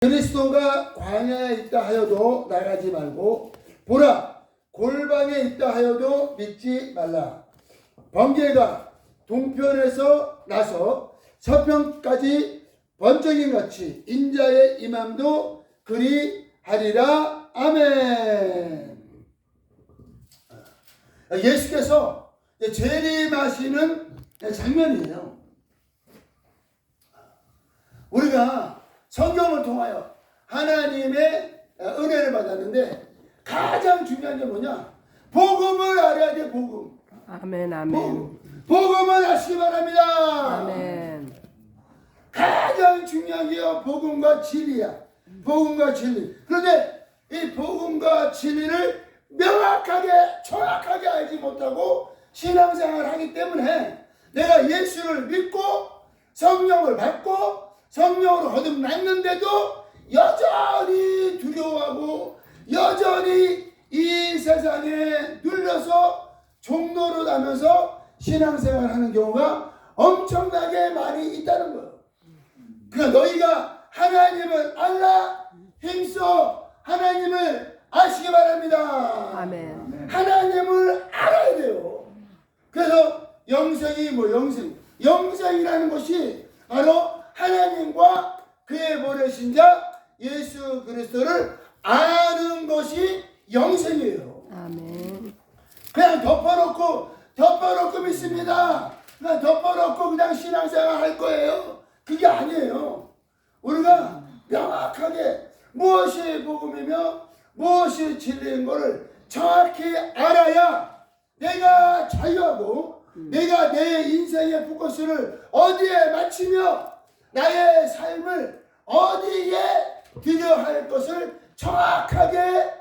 그리스도가 광야에 있다 하여도 나가지 말고 보라 골방에 있다 하여도 믿지 말라. 번개가 동편에서 나서 서편까지 번쩍인 같이 인자의 임함도 그리하리라. 아멘. 예수께서 재림하시는 장면이에요. 우리가 성경을 통하여 하나님의 은혜를 받았는데 가장 중요한 게 뭐냐? 복음을 알아야 돼. 복음. 아멘, 아멘. 복음을 아시기 바랍니다. 아멘. 가장 중요한 게요, 복음과 진리야. 복음과 진리. 그런데 이 복음과 진리를 명확하게 정확하게 알지 못하고 신앙생활을 하기 때문에 내가 예수를 믿고 성령을 받고 성령으로 거듭났는데도 여전히 두려워하고 여전히 이 세상에 눌려서 종로로 다면서 신앙생활을 하는 경우가 엄청나게 많이 있다는 거예요. 그러니까 너희가 하나님을 알라 힘써 하나님을 아시기 바랍니다. 아멘. 하나님을 알아야 돼요. 그래서 영생이 영생이라는 것이 바로 하나님과 그의 보내신 자 예수 그리스도를 아는 것이 영생이에요. 아멘. 그냥 덮어놓고 믿습니다. 그냥 덮어놓고 그냥 신앙생활 할 거예요. 그게 아니에요. 우리가 명확하게 무엇이 복음이며 무엇이 진리인 것을 정확히 알아야 내가 자유하고 내가 내 인생의 포커스를 어디에 맞추며 나의 삶을 어디에 드려 할 것을 정확하게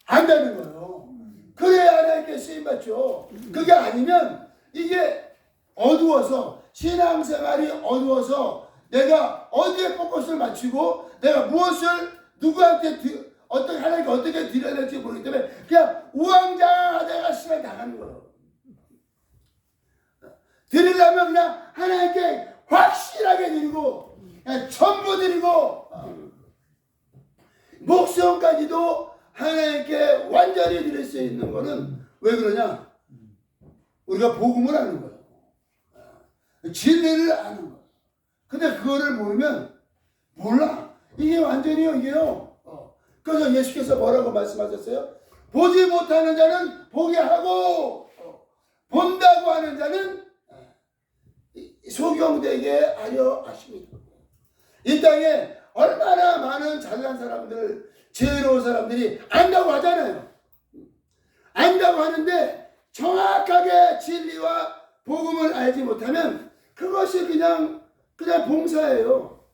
안다는 거예요. 그래야 하나님께 쓰임받죠. 그게 아니면 이게 어두워서 신앙생활이 어두워서 내가 어디에 포커스를 맞추고 내가 무엇을 누구한테 하나님께 어떻게 드려야 될지 모르기 때문에 그냥 우왕좌왕하다가 시간 나가는 거예요. 드리려면 그냥 하나님께 확실하게 드리고 그냥 전부 드리고 목숨까지도 하나님께 완전히 드릴 수 있는 거는 왜 그러냐? 우리가 복음을 아는 거예요. 진리를 아는 거예요. 근데 그거를 모르면 몰라. 이게 완전히요, 이게요. 그래서 예수께서 뭐라고 말씀하셨어요? 보지 못하는 자는 보게 하고 본다고 하는 자는 소경되게 하려 하십니다. 이 땅에 얼마나 많은 잘난 사람들, 지혜로운 사람들이 안다고 하잖아요. 안다고 하는데 정확하게 진리와 복음을 알지 못하면 그것이 그냥 봉사예요.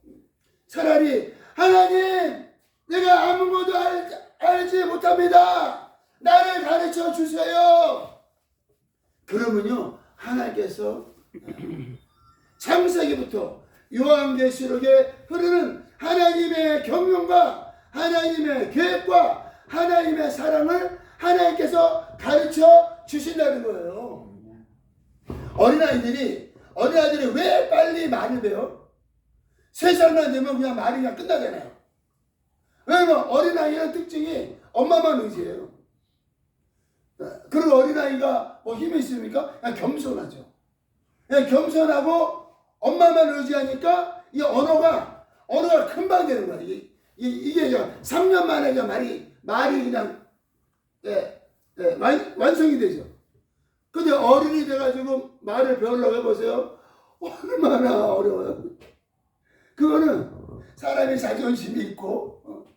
차라리 하나님 내가 아무것도 알지 못합니다. 나를 가르쳐 주세요. 그러면요 하나님께서 창세기부터 요한계시록에 흐르는 하나님의 경륜과 하나님의 계획과 하나님의 사랑을 하나님께서 가르쳐 주신다는 거예요. 어린아이들이 왜 빨리 말을 배워? 3살만 되면 그냥 말이 그냥 끝나잖아요. 왜냐면 어린아이의 특징이 엄마만 의지해요. 그리고 어린아이가 뭐 힘이 있습니까? 그냥 겸손하죠. 그냥 겸손하고 엄마만 의지하니까 이 언어가 금방 되는 거야. 이게 3년 만에 그냥 말이 그냥 완성이 되죠. 근데 어른이 돼가지고 말을 배우려고 해보세요. 얼마나 어려워요. 그거는 사람이 자존심이 있고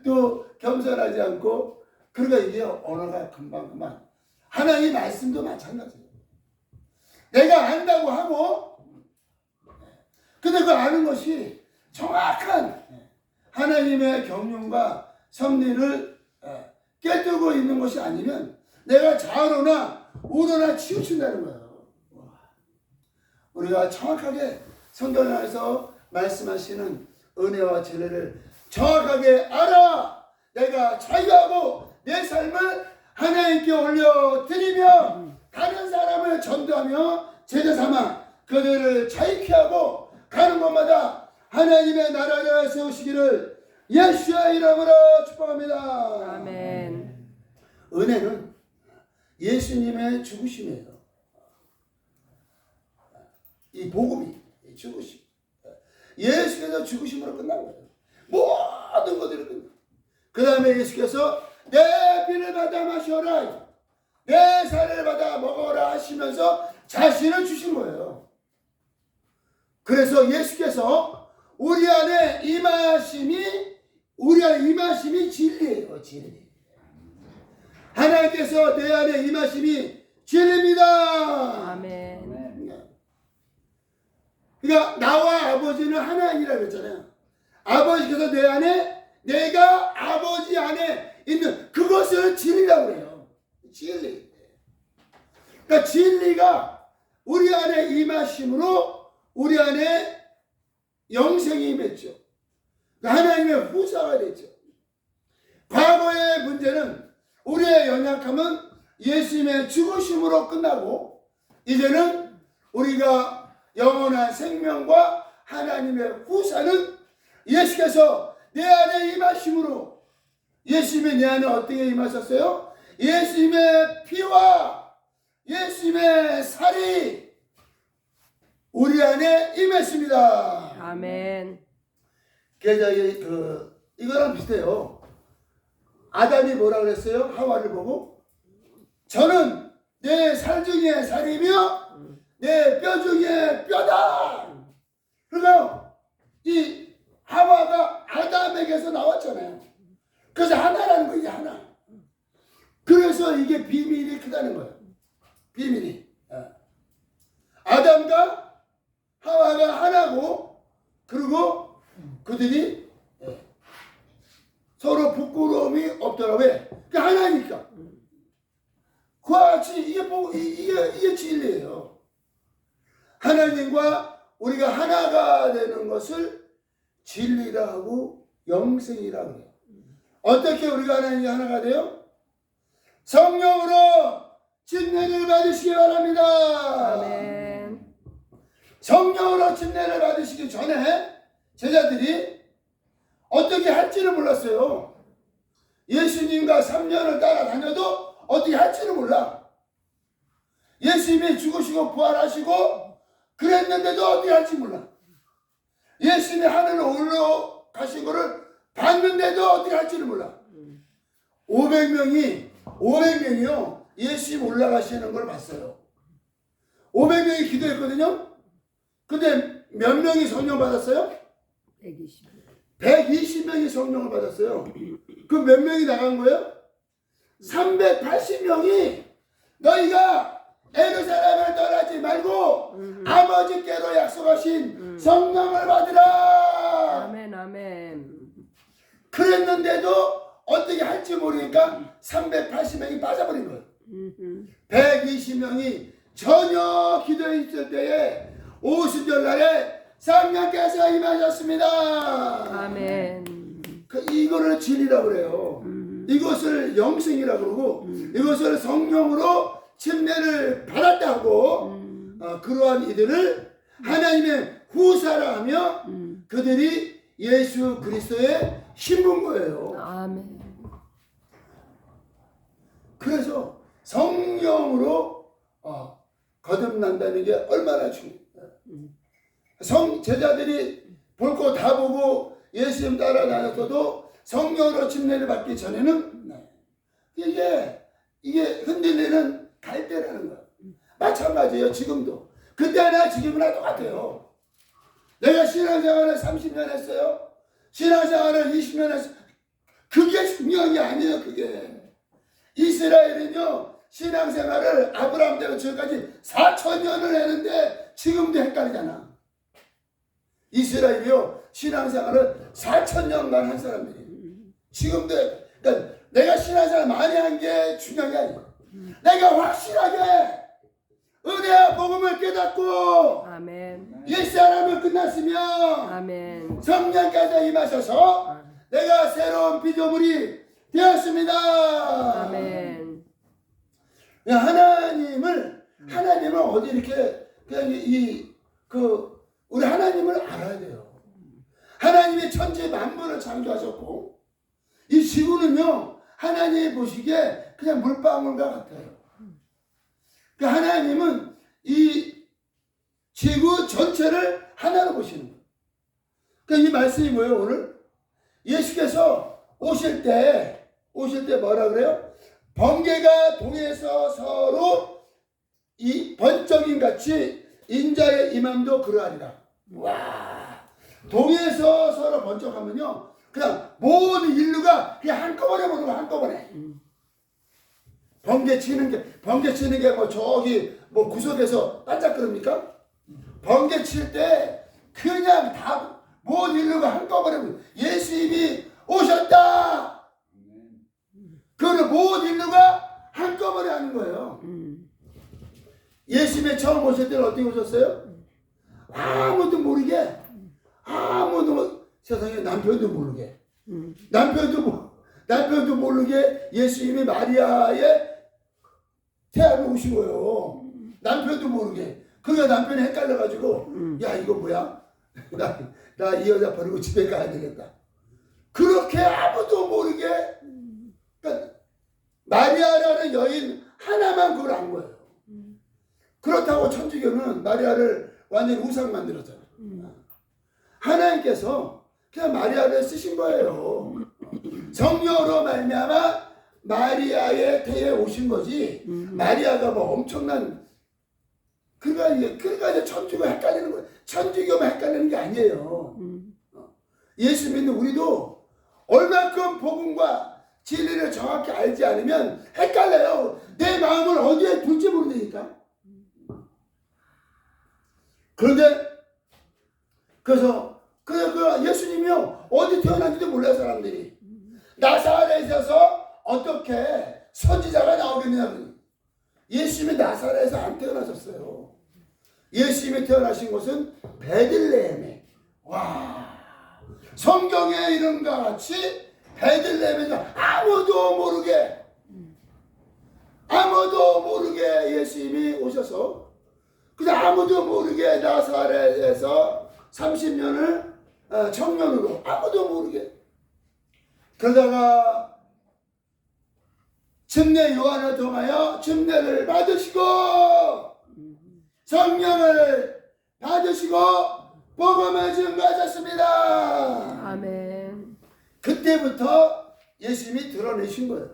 또 겸손하지 않고 그러니까 이게 언어가 금방 하나님의 말씀도 마찬가지예요. 내가 안다고 하고 근데 그 아는 것이 정확한 하나님의 경륜과 섭리를 깨뜨리고 있는 것이 아니면 내가 좌우로나 우로나 치우친다는 거예요. 우리가 정확하게 성경 안에서 말씀하시는 은혜와 진리를 정확하게 알아 내가 자유하고 내 삶을 하나님께 올려드리며 다른 사람을 전도하며 제자 삼아 그들을 자유케 하고 가는 곳마다 하나님의 나라를 세우시기를 예수의 이름으로 축복합니다. 아멘. 은혜는 예수님의 죽으심이에요. 이 복음이 죽으심. 예수께서 죽으심으로 끝난 거예요. 모든 것들이 끝나. 그 다음에 예수께서 내 피를 받아 마셔라, 내 살을 받아 먹어라 하시면서 자신을 주신 거예요. 그래서 예수께서 우리 안에 임하심이 진리예요. 진리. 하나님께서 내 안에 임하심이 진리입니다. 아멘. 그러니까 나와 아버지는 하나이라고 그랬잖아요. 아버지께서 내 안에, 내가 아버지 안에 있는 그것을 진리라고 그래요. 진리. 그러니까 진리가 우리 안에 임하심으로 우리 안에 영생이 임했죠. 그러니까 하나님의 후사가 됐죠. 과거의 문제는 우리의 연약함은 예수님의 죽으심으로 끝나고 이제는 우리가 영원한 생명과 하나님의 후사는 예수께서 내 안에 임하심으로. 예수님이 내 안에 어떻게 임하셨어요? 예수님의 피와 예수님의 살이 우리 안에 임했습니다. 아멘. 이거랑 비슷해요. 아담이 뭐라 그랬어요? 하와를 보고 저는 내 살 중에 살이며 내 뼈 중에 뼈다. 그러니까 이 하와가 아담에게서 나왔잖아요. 그래서 하나라는 거예요. 하나. 그래서 이게 비밀이 크다는 거예요. 비밀이. 아담과 하와가 하나고, 그리고 그들이 서로 부끄러움이 없더라. 왜? 그게 하나니까. 그와 같이 이게 진리예요. 하나님과 우리가 하나가 되는 것을 진리라 하고 영생이라고 해요. 어떻게 우리가 하나님과 하나가 돼요? 성령으로 침례를 받으시기 바랍니다. 아멘. 성령으로 침례를 받으시기 전에 제자들이 어떻게 할지를 몰랐어요. 예수님과 3년을 따라다녀도 어떻게 할지를 몰라. 예수님이 죽으시고 부활하시고 그랬는데도 어떻게 할지 몰라. 예수님이 하늘로 올라가신 거를 봤는데도 어떻게 할지를 몰라. 500명이요 예수님 올라가시는 걸 봤어요. 500명이 기도했거든요. 근데 몇 명이 성령 받았어요? 120명이 성령을 받았어요. 그 몇 명이 나간 거예요? 380명이 너희가 예루살렘을 떠나지 말고 아버지께로 약속하신 성령을 받으라. 아멘. 아멘. 그랬는데도 어떻게 할지 모르니까 380명이 빠져버린 거예요. 120명이 전혀 기도에 있을 때에 오순절 날에 성령께서 임하셨습니다. 아멘. 이거를 진리라고 그래요. 이것을 영생이라고 그러고 이것을 성령으로 침례를 받았다고 그러한 이들을 하나님의 후사라 하며 그들이 예수 그리스도의 신부인 거예요. 아멘. 그래서 성령으로 거듭난다는 게 얼마나 중요해요. 제자들이 볼 거 다 보고 예수님 따라다녔어도 성령으로 침례를 받기 전에는 이게 흔들리는 갈대라는 거야. 마찬가지예요. 지금도. 그때나 지금이나 똑같아요. 내가 신앙생활을 30년 했어요. 신앙생활을 20년 했어요. 그게 중요한 게 아니에요. 그게. 이스라엘은요. 신앙생활을 아브라함 때부터 지금까지 4,000년을 했는데 지금도 헷갈리잖아. 이스라엘이요. 신앙생활을 4,000년간 한 사람들이에요. 지금도. 그러니까 내가 신앙생활 많이 한 게 중요한 게 아니에요. 내가 확실하게 은혜와 복음을 깨닫고 아멘. 옛사람을 끝났으며 아멘. 성령께서 임하셔서 내가 새로운 피조물이 되었습니다. 아멘. 하나님을 어디 이렇게 그냥 우리 하나님을 알아야 돼요. 하나님의 천지 만물을 창조하셨고 이 지구는요 하나님이 보시기에 그냥 물방울과 같아요. 그 하나님은 이 지구 전체를 하나로 보시는 거예요. 그러니까 이 말씀이 뭐예요 오늘? 예수께서 오실 때 뭐라 그래요? 번개가 동에서 서로 이 번쩍임 같이 인자의 임함도 그러하리라. 와, 동에서 서로 번쩍하면요 그냥 모든 인류가 그냥 한꺼번에 보는 거 한꺼번에. 번개 치는 게 뭐 저기 뭐 구석에서 반짝거립니까? 번개 칠 때 그냥 다 모든 인류가 한꺼번에 보는 예수님이 오셨다. 그거를 모든 인류가 한꺼번에 하는 거예요. 예수님이 처음 오실 때는 어떻게 오셨어요? 아무도 모르게 세상에 남편도 모르게 남편도 모르게 예수님이 마리아의 태아를 오신 거예요. 남편도 모르게. 그러니까 남편이 헷갈려가지고 야 이거 뭐야? 나 이 여자 버리고 집에 가야 되겠다. 그렇게 아무도 모르게 그러니까 마리아라는 여인 하나만 그걸 안 거예요. 그렇다고 천주교는 마리아를 완전히 우상 만들었잖아요. 하나님께서 그냥 마리아를 쓰신 거예요. 성령으로 말미암아 마리아의 태에 오신 거지. 마리아가 뭐 엄청난 그러니까 이제 천주교 헷갈리는 거예요. 천주교만 헷갈리는 게 아니에요. 예수 믿는 우리도 얼마큼 복음과 진리를 정확히 알지 않으면 헷갈려요. 내 마음을 어디에 둘지 모르니까. 그런데 그래서 그 예수님이요 어디 태어난지도 몰라요 사람들이. 나사렛에서 어떻게 선지자가 나오겠느냐. 예수님이 나사렛에서 안 태어나셨어요. 예수님이 태어나신 곳은 베들레헴에. 와, 성경의 이름과 같이 베들레헴에서 아무도 모르게 예수님이 오셔서 그냥 아무도 모르게 나사렛에서 30년을 청년으로 아무도 모르게 그러다가 침례 요한을 통하여 침례를 받으시고 성령을 받으시고 복음을 증거하셨습니다. 아멘. 그때부터 예수님이 드러내신 거예요.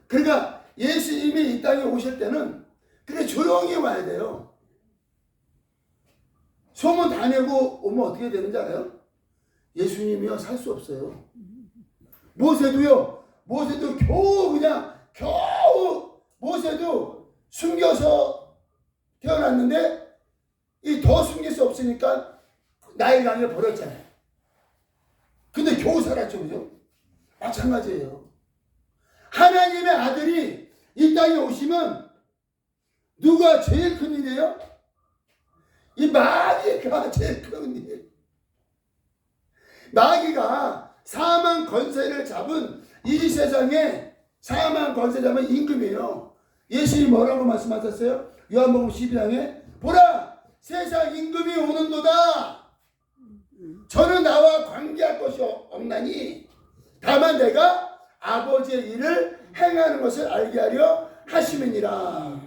그러니까 예수님이 이 땅에 오실 때는 그래 조용히 와야 돼요. 소문 다 내고 오면 어떻게 되는지 알아요? 예수님이요 살 수 없어요. 모세도 겨우 모세도 숨겨서 태어났는데 이 더 숨길 수 없으니까 나일 강에 버렸잖아요. 근데 겨우 살았죠, 그죠? 마찬가지예요. 하나님의 아들이 이 땅에 오시면 누가 제일 큰 일이에요? 이 마귀가 제일 큰 일. 마귀가 사망 권세를 잡은 이 세상에 사망 권세 잡은 임금이에요. 예수님이 뭐라고 말씀하셨어요? 요한복음 12장에 보라 세상 임금이 오는도다. 저는 나와 관계할 것이 없나니 다만 내가 아버지의 일을 행하는 것을 알게 하려 하심이니라.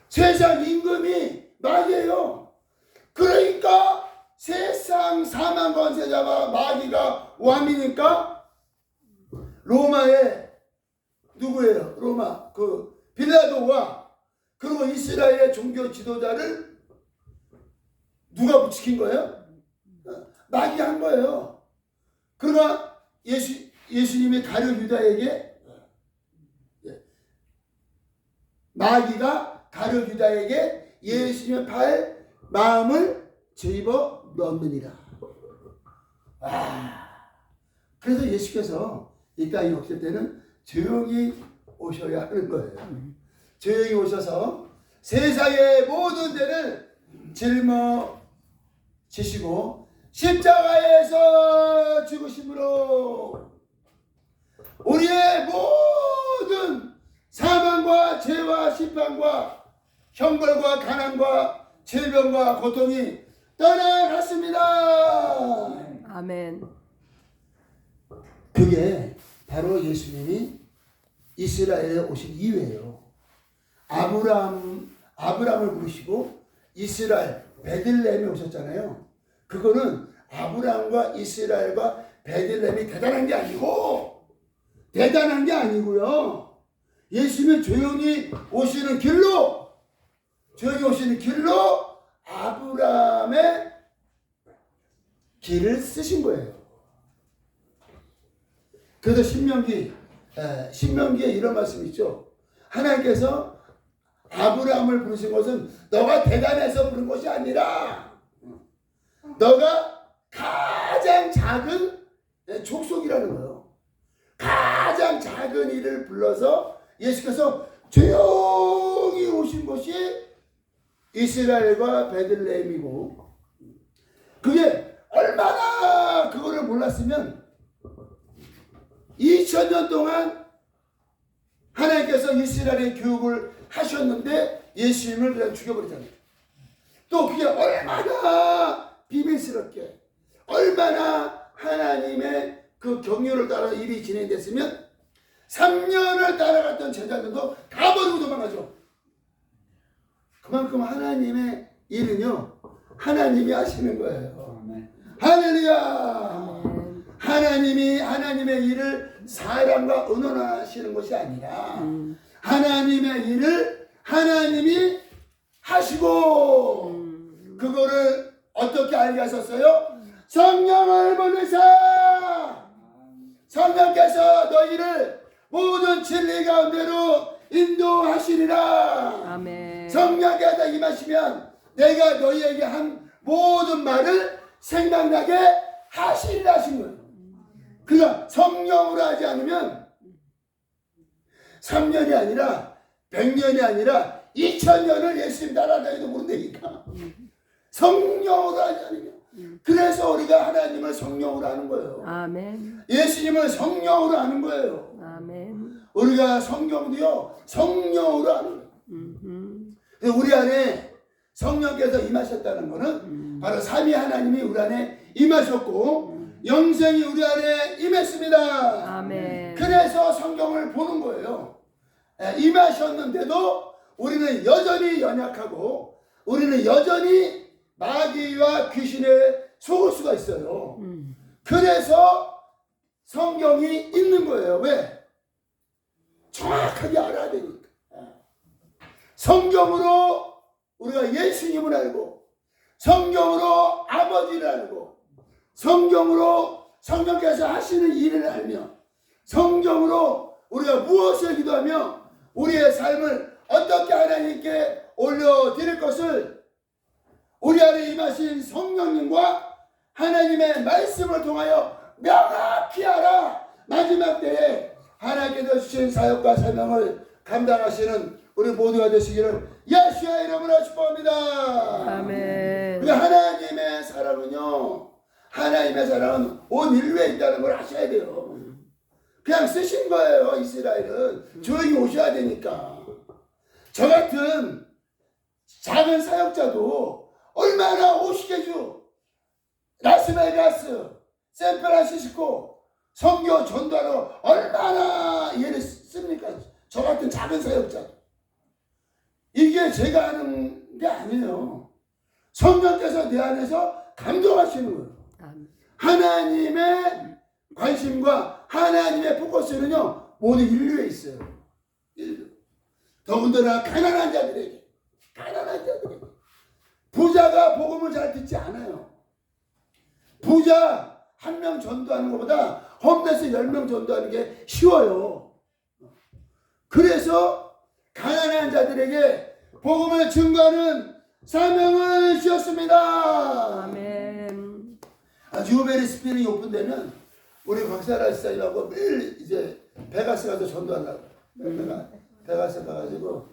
세상 임금이 마귀예요. 그러니까 세상 사망 권세자가 마귀가 왕이니까 로마의 누구예요? 로마 그 빌라도와 그리고 이스라엘의 종교 지도자를 누가 부추긴 거예요? 마귀가 한 거예요. 그러나 예수님이 가룟 유다에게 마귀가 가룟 유다에게 예수님의 팔 마음을 집어 넣느니라. 그래서 예수께서 이 땅에 오실 때는 조용히 오셔야 하는 거예요. 조용히 오셔서 세상의 모든 죄를 짊어지시고 십자가에서 죽으심으로 우리의 모든 사망과 죄와 심판과 형벌과 가난과 질병과 고통이 떠나갔습니다. 아멘. 그게 바로 예수님이 이스라엘에 오신 이유예요. 아브라함을 부르시고 이스라엘 베들레헴에 오셨잖아요. 그거는 아브라함과 이스라엘과 베들레헴이 대단한 게 아니고요. 예수님은 조용히 오시는 길로 아브라함의 길을 쓰신 거예요. 그래서 신명기에 이런 말씀이 있죠. 하나님께서 아브라함을 부르신 것은 너가 대단해서 부른 것이 아니라 너가 가장 작은 족속이라는 거예요. 가장 작은 이를 불러서 예수께서 조용히 오신 것이 이스라엘과 베들레헴이고, 그게 얼마나 그거를 몰랐으면 2000년 동안 하나님께서 이스라엘의 교육을 하셨는데 예수님을 그냥 죽여버리잖아요. 또 그게 얼마나 비밀스럽게, 얼마나 하나님의 그 경륜을 따라 일이 진행됐으면 3년을 따라갔던 제자들도 다 버리고 도망가죠. 그만큼 하나님의 일은요, 하나님이 하시는 거예요. 할렐루야. 하나님이 하나님의 일을 사람과 의논하시는 것이 아니라 하나님의 일을 하나님이 하시고, 그거를 어떻게 알게 하셨어요? 성령을 보내사 성령께서 너희를 모든 진리 가운데로 인도하시리라. 아멘. 성령께서 임하시면 내가 너희에게 한 모든 말을 생각나게 하시리라 하신 거예요. 그러나 성령으로 하지 않으면 3년이 아니라 100년이 아니라 2000년을 예수님 따라다니도 모른다니까. 성령으로 하지 않으면. 그래서 우리가 하나님을 성령으로 하는 거예요. 아멘. 예수님을 성령으로 하는 거예요. 아멘. 우리가 성경도요, 성령으로 하는 거예요. 우리 안에 성령께서 임하셨다는 것은 바로 삼위 하나님이 우리 안에 임하셨고 영생이 우리 안에 임했습니다. 아멘. 그래서 성경을 보는 거예요. 임하셨는데도 우리는 여전히 연약하고 우리는 여전히 마귀와 귀신에 속을 수가 있어요. 그래서 성경이 있는 거예요. 왜? 정확하게 알아야 되니까. 성경으로 우리가 예수님을 알고, 성경으로 아버지를 알고, 성경으로 성령께서 하시는 일을 알며, 성경으로 우리가 무엇을 기도하며 우리의 삶을 어떻게 하나님께 올려드릴 것을 우리 안에 임하신 성령님과 하나님의 말씀을 통하여 명확히 알아 마지막 때에 하나님께서 주신 사역과 사명을 감당하시는 우리 모두가 되시기를 예수의 이름으로 축복합니다. 아멘. 그러니까 하나님의 사랑은요, 하나님의 사랑은 온 인류에 있다는 걸 아셔야 돼요. 그냥 쓰신 거예요. 이스라엘은 조용히 오셔야 되니까. 저 같은 작은 사역자도 얼마나 오시게주, 라스베가스, 샌프란시스코 선교 전도하러 얼마나 예를 씁니까? 저 같은 작은 사역자도. 이게 제가 하는 게 아니에요. 성령께서 내 안에서 감동하시는 거예요. 하나님의 관심과 하나님의 포커스는요, 모든 인류에 있어요. 인류. 더군다나 가난한 자들에게. 부자가 복음을 잘 듣지 않아요. 부자 한 명 전도하는 것보다 홈레스 10명 전도하는 게 쉬워요. 그래서 가난한 자들에게 복음을 증거하는 사명을 주셨습니다. 아멘. 주베리 스피링이 오픈되면 우리 박사라 스타일하고 매일 이제 베가스 가서 전도하려고. 베가스 가가지고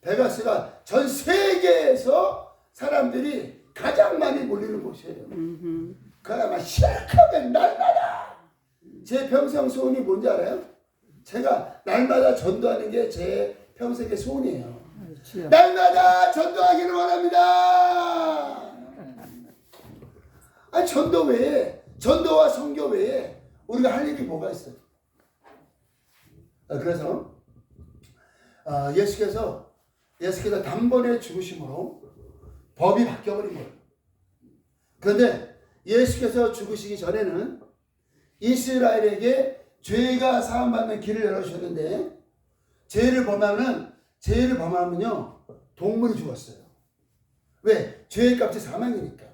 베가스가 전 세계에서 사람들이 가장 많이 몰리는 곳이에요. 그나마 시작하게 날마다 제 평생 소원이 뭔지 알아요? 제가 날마다 전도하는 게 제 평생의 소원이에요. 주여. 날마다 전도하기를 원합니다. 아니, 전도 외에, 전도와 선교 외에 우리가 할 일이 뭐가 있어요? 그래서 예수께서 단번에 죽으심으로 법이 바뀌어버린 거예요. 그런데 예수께서 죽으시기 전에는 이스라엘에게 죄가 사함받는 길을 열어주셨는데, 죄를 범하면요 동물이 죽었어요. 왜? 죄의 값이 사망이니까.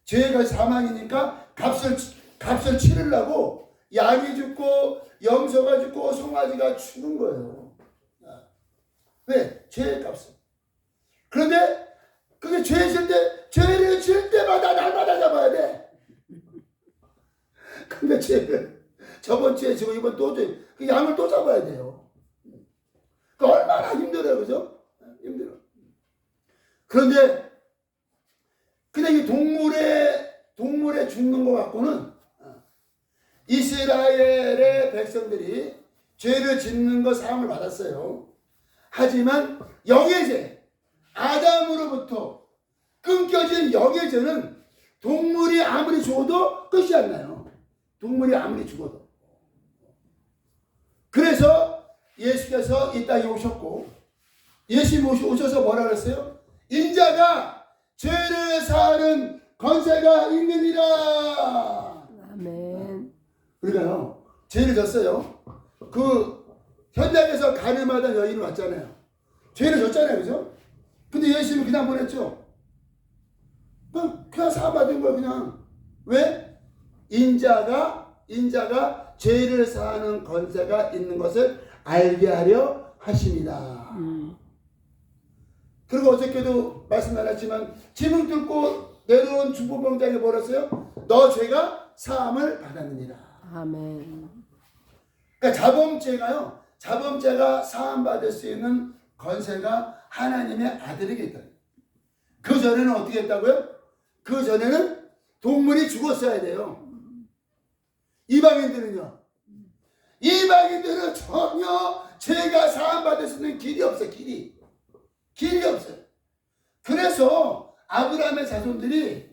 죄의 값이 사망이니까 값을 치르려고 양이 죽고 염소가 죽고 송아지가 죽은 거예요. 왜? 죄의 값을. 그런데 그게 죄를 질 때마다 날마다 잡아야 돼. 근데 죄를 저번 주에 지고 이번 그 양을 또 잡아야 돼요. 그 얼마나 힘들어요, 그죠? 힘들어. 그런데 그냥 이 동물에 죽는 것 갖고는 이스라엘의 백성들이 죄를 짓는 것 사함을 받았어요. 하지만 영의 죄, 아담으로부터 끊겨진 영의 죄는 동물이 아무리 죽어도 끝이 안 나요. 동물이 아무리 죽어도. 그래서 예수께서 이 땅에 오셨고, 예수님이 오셔서 뭐라 그랬어요? 인자가 죄를 사하는 권세가 있느니라. 아멘. 우리가요 죄를 졌어요. 그 현장에서 가늠하던 여인이 왔잖아요. 죄를 졌잖아요, 그죠? 근데 예수님이 그냥 보냈죠. 그냥 사함받은 거예요, 그냥. 왜? 인자가 죄를 사하는 권세가 있는 것을 알게 하려 하십니다. 그리고 어저께도 말씀 나눴지만, 지붕 뚫고 내려온 중보병장이 뭐랬어요? 너 죄가 사함을 받았느니라. 아멘. 그러니까 자범죄가 사함받을 수 있는 권세가 하나님의 아들에게 있다. 그 전에는 어떻게 했다고요? 그 전에는 동물이 죽었어야 돼요. 이방인들은 전혀 죄가 사함받을 수 있는 길이 없어요. 길이 없어요. 그래서 아브라함의 자손들이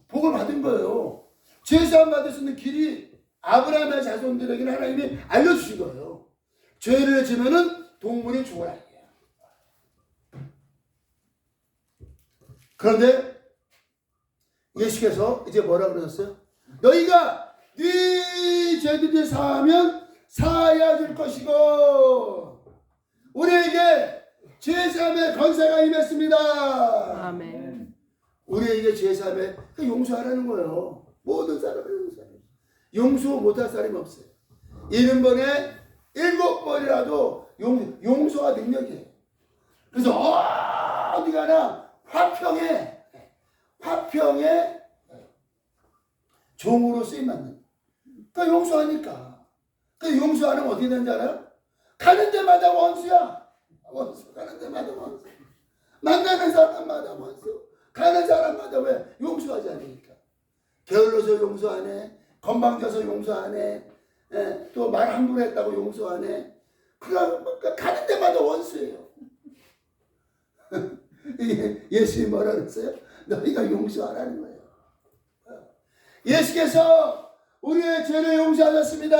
복을 받은 거예요. 죄 사함받을 수 있는 길이 아브라함의 자손들에게는 하나님이 알려주신 거예요. 죄를 지면은 동물이 죽어라. 그런데 예수께서 이제 뭐라 그러셨어요? 너희가 네 죄들을 사하면 사하여 줄 것이고, 우리에게 죄사함의 권세가 임했습니다. 아멘. 우리에게 죄사함의 용서하라는 거예요. 모든 사람을 용서하라. 용서 못할 사람이 없어요. 70번에 7번이라도 용서가 능력이에요. 그래서 어디 가나 화평에 종으로 쓰임받는. 그러니까 용서하니까. 그 용서하는 어디 되는지 알아요? 가는 데마다 원수야. 가는 데마다 원수. 만나는 사람마다 원수. 가는 사람마다 왜? 용서하지 않으니까. 게을러서 용서하네. 건방져서 용서하네. 또 말 함부로 했다고 용서하네. 그러니까 가는 데마다 원수예요. 예수님이 뭐라 그랬어요? 너희가 용서하라는 거예요. 예수께서 우리의 죄를 용서하셨습니다.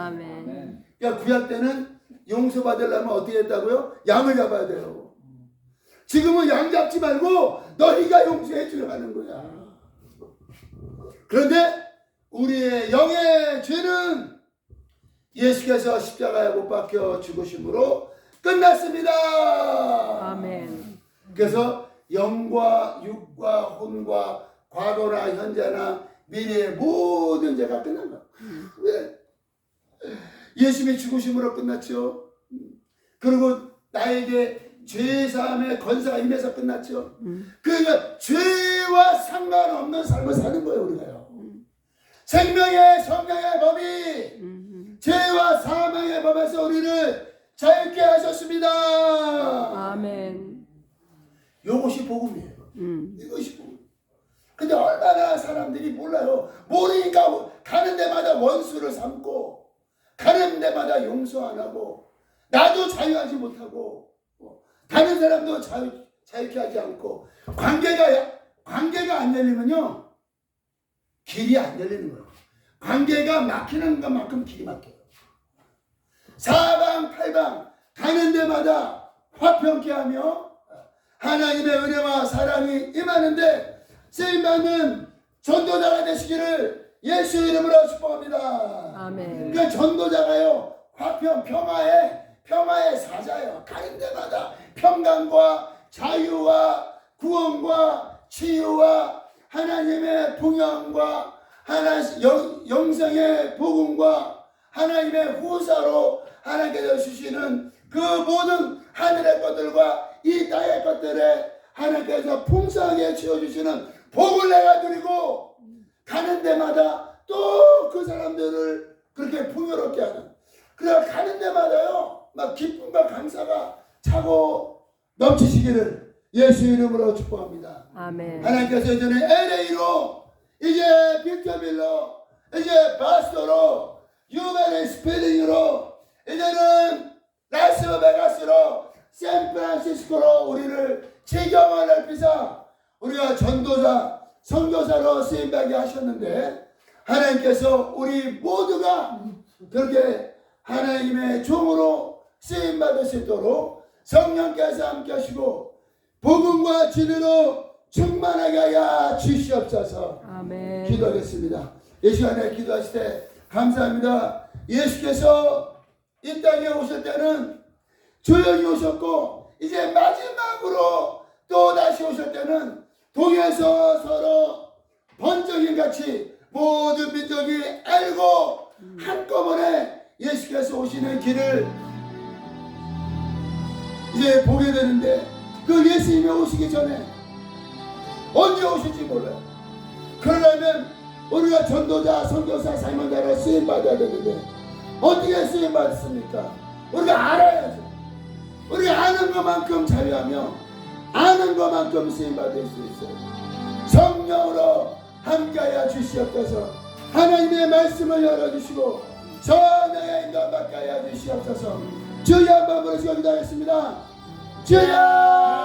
아멘. 그러니까 구약 때는 용서받으려면 어떻게 했다고요? 양을 잡아야 돼요. 지금은 양 잡지 말고 너희가 용서해 주라는 거야. 그런데 우리의 영의 죄는 예수께서 십자가에 못 박혀 죽으심으로 끝났습니다. 아멘. 그래서 영과 육과 혼과 과거나 현재나 미래의 모든 죄가 끝난 거야. 왜? 예수님이 죽으심으로 끝났죠. 그리고 나에게 죄사함의 권세가 임해서 끝났죠. 그러니까 죄와 상관없는 삶을 사는 거예요, 우리가요. 생명의 성령의 법이 죄와 사망의 법에서 우리를 자유케 하셨습니다. 아멘. 이것이 복음이에요. 이것이 복음. 근데 얼마나 사람들이 몰라요. 모르니까 가는 데마다 원수를 삼고, 가는 데마다 용서 안 하고, 나도 자유하지 못하고, 다른 사람도 자유케 하지 않고 관계가 안 열리면요 길이 안 열리는 거예요. 관계가 막히는 것만큼 길이 막혀요. 사방팔방 가는 데마다 화평케 하며 하나님의 은혜와 사랑이 임하는데 쓰임받는 전도자가 되시기를 예수 이름으로 축복합니다. 아멘. 그 전도자가요 화평 평화의 사자예요. 가는 데마다 평강과 자유와 구원과 치유와 하나님의 풍요함과 영생의 복음과 하나님의 후사로 하나님께서 주시는 그 모든 하늘의 것들과 이 땅의 것들에 하나님께서 풍성하게 채워주시는 복을 내가 누리고 가는 데마다 또 그 사람들을 그렇게 풍요롭게 하는, 그래 가는 데마다요 막 기쁨과 감사가 차고 넘치시기를 예수 이름으로 축복합니다. 아멘. 하나님께서 이제는 LA로, 이제 빅터빌로, 이제 바스토로, 유메리 스피링으로, 이제는 라스베가스로, 샌프란시스코로 우리를 지경을 넓히사 우리가 전도자, 선교사로 쓰임받게 하셨는데, 하나님께서 우리 모두가 그렇게 하나님의 종으로 쓰임받을 수 있도록 성령께서 함께 하시고 복음과 진리로 충만하게 하여 주시옵소서. 아멘. 기도하겠습니다. 이 시간에 기도하실 때 감사합니다. 예수께서 이 땅에 오실 때는 조용히 오셨고 이제 마지막으로 또 다시 오실 때는 동에서 서로 번쩍이 같이 모든 민족이 알고 한꺼번에 예수께서 오시는 길을 이제 보게 되는데, 그 예수님이 오시기 전에 언제 오실지 몰라요. 그러려면 우리가 전도자, 선교사, 사명자로 쓰임받아야 되는데 어떻게 쓰임받습니까? 우리가 알아야죠. 우리가 아는 것만큼 자유하며 아는 것만큼 쓰임받을 수 있어요. 성령으로 함께하여 주시옵소서. 하나님의 말씀을 열어주시고 성령의 인도받게 하여 주시옵소서. 주여 한번 부르시고 기도하겠습니다. 주여